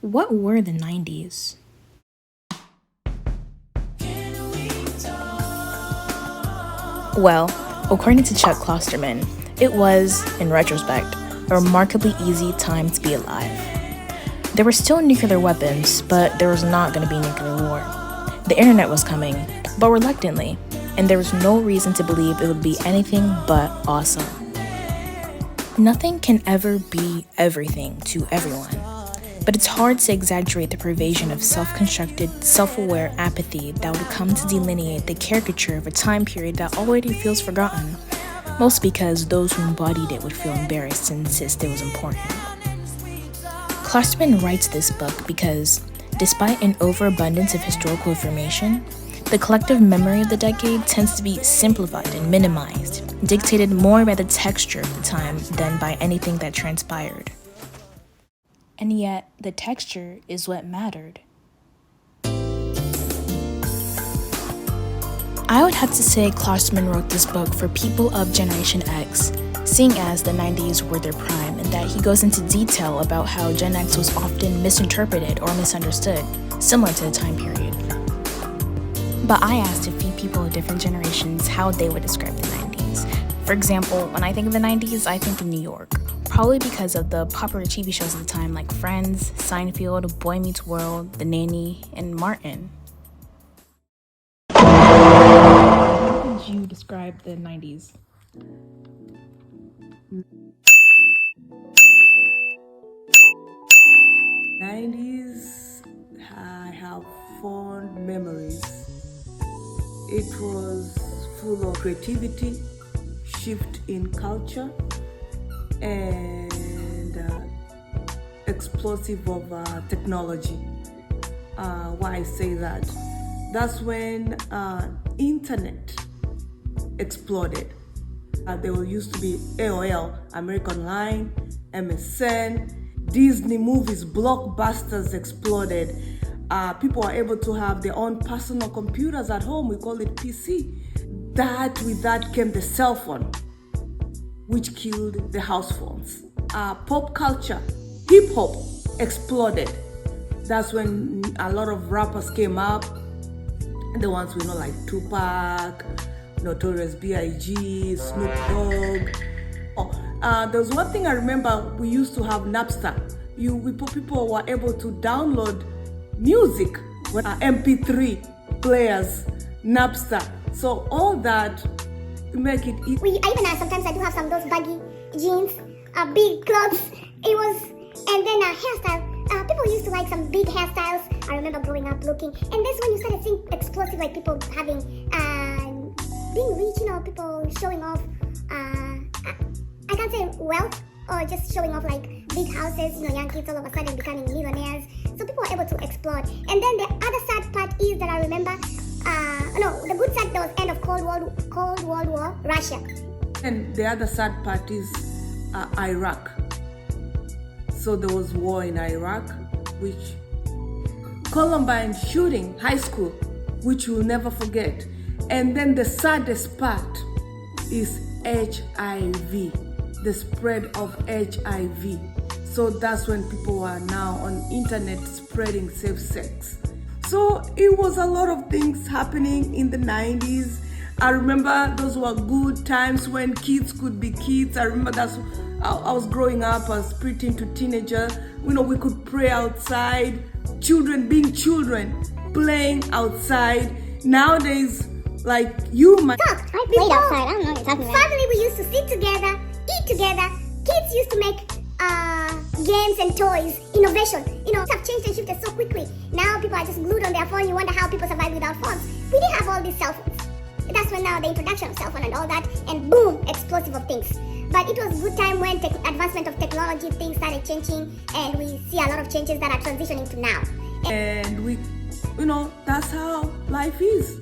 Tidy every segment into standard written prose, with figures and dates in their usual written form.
What were the 90s? Well, according to Chuck Klosterman, it was, in retrospect, a remarkably easy time to be alive. There were still nuclear weapons, but there was not going to be nuclear war. The internet was coming, but reluctantly, and there was no reason to believe it would be anything but awesome. Nothing can ever be everything to everyone, but it's hard to exaggerate the pervasion of self-constructed, self-aware apathy that would come to delineate the caricature of a time period that already feels forgotten, mostly because those who embodied it would feel embarrassed and insist it was important. Klosterman writes this book because, despite an overabundance of historical information, the collective memory of the decade tends to be simplified and minimized, dictated more by the texture of the time than by anything that transpired. And yet, the texture is what mattered. I would have to say Klosterman wrote this book for people of Generation X, seeing as the 90s were their prime, and that he goes into detail about how Gen X was often misinterpreted or misunderstood, similar to the time period. But I asked a few people of different generations how they would describe the 90s. For example, when I think of the 90s, I think of New York, probably because of the popular TV shows of the time like Friends, Seinfeld, Boy Meets World, The Nanny, and Martin. How would you describe the 90s? '90s, I have fond memories. It was full of creativity, shift in culture, and explosive of technology. Why I say that? That's when internet exploded. There used to be AOL, American Online, MSN, Disney movies, blockbusters exploded. People were able to have their own personal computers at home. We call it PC. With that came the cell phone, which killed the house phones. Pop culture, hip hop exploded. That's when a lot of rappers came up. The ones we know like Tupac, Notorious B.I.G., Snoop Dogg. There was one thing I remember, we used to have Napster. People were able to download music with MP3 players, Napster. So all that to make it easy. Sometimes I do have some of those baggy jeans, big clothes. And then hairstyle. People used to like some big hairstyles. I remember growing up looking. And that's when you started seeing explosive, like people having, being rich, people showing off, I can't say wealth, or just showing off like big houses, young kids all of a sudden becoming millionaires. So people were able to explore. And then the other sad part is that I remember, the good side, there was end of Cold World War, Russia. And the other sad part is Iraq. So there was war in Iraq, which Columbine shooting, high school, which we'll never forget. And then the saddest part is HIV, the spread of HIV. So that's when people are now on internet spreading safe sex. So it was a lot of things happening in the 90s. I remember those were good times when kids could be kids. I remember I was growing up as preteen to teenager. We could play outside. Children being children, playing outside. Nowadays, like you might talk. I played outside. I don't know what you're talking about. Family, we used to sit together, eat together. Kids used to make games and toys. Innovation. Stuff changed and shifted so quickly. Now people are just glued on their phone. You wonder how people survive without phones. We didn't have all these cell phones. That's when now the introduction of cell phone and all that, and boom, explosive of things. But it was a good time when advancement of technology, things started changing, and we see a lot of changes that are transitioning to now. And we, that's how life is.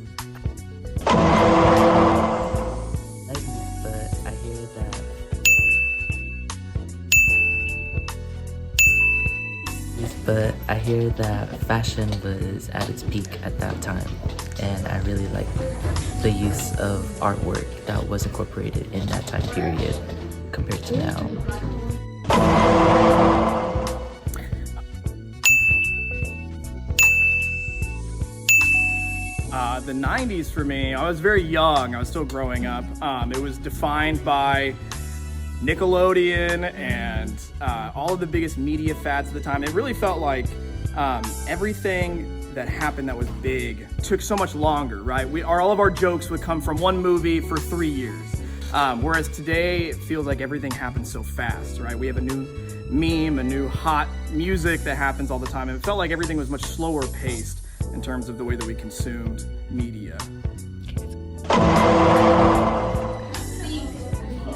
But I hear that fashion was at its peak at that time, and I really like the use of artwork that was incorporated in that time period compared to now. The 90s for me, I was very young. I was still growing up. It was defined by Nickelodeon and all of the biggest media fads at the time. It really felt like everything that happened that was big took so much longer, right? All of our jokes would come from one movie for 3 years. Whereas today, it feels like everything happens so fast, right? We have a new meme, a new hot music that happens all the time. And it felt like everything was much slower paced in terms of the way that we consumed media.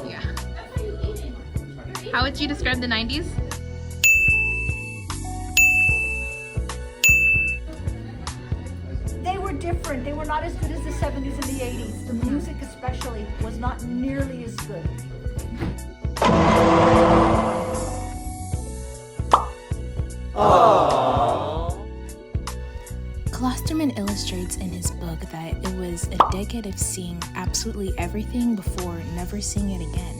Yeah. How would you describe the 90s? They were different. They were not as good as the 70s and the 80s. The music especially was not nearly as good. Klosterman illustrates in his book that it was a decade of seeing absolutely everything before never seeing it again.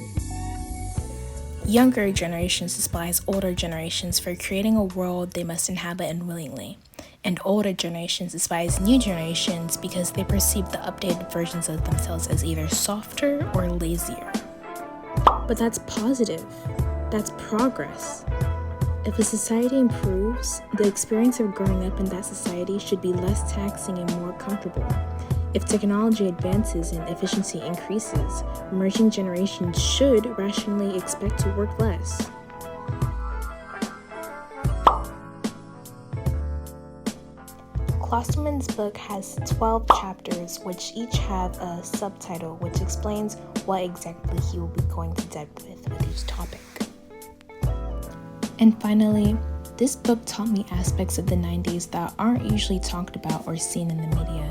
Younger generations despise older generations for creating a world they must inhabit unwillingly, and older generations despise new generations because they perceive the updated versions of themselves as either softer or lazier. But that's positive. That's progress. If a society improves, the experience of growing up in that society should be less taxing and more comfortable. If technology advances and efficiency increases, emerging generations should rationally expect to work less. Klosterman's book has 12 chapters, which each have a subtitle which explains what exactly he will be going to depth with each topic. And finally, this book taught me aspects of the 90s that aren't usually talked about or seen in the media.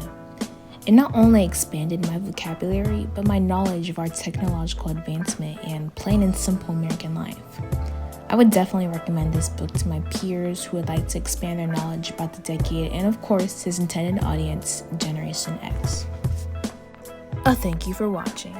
It not only expanded my vocabulary, but my knowledge of our technological advancement and plain and simple American life. I would definitely recommend this book to my peers who would like to expand their knowledge about the decade and, of course, his intended audience, Generation X. Thank you for watching.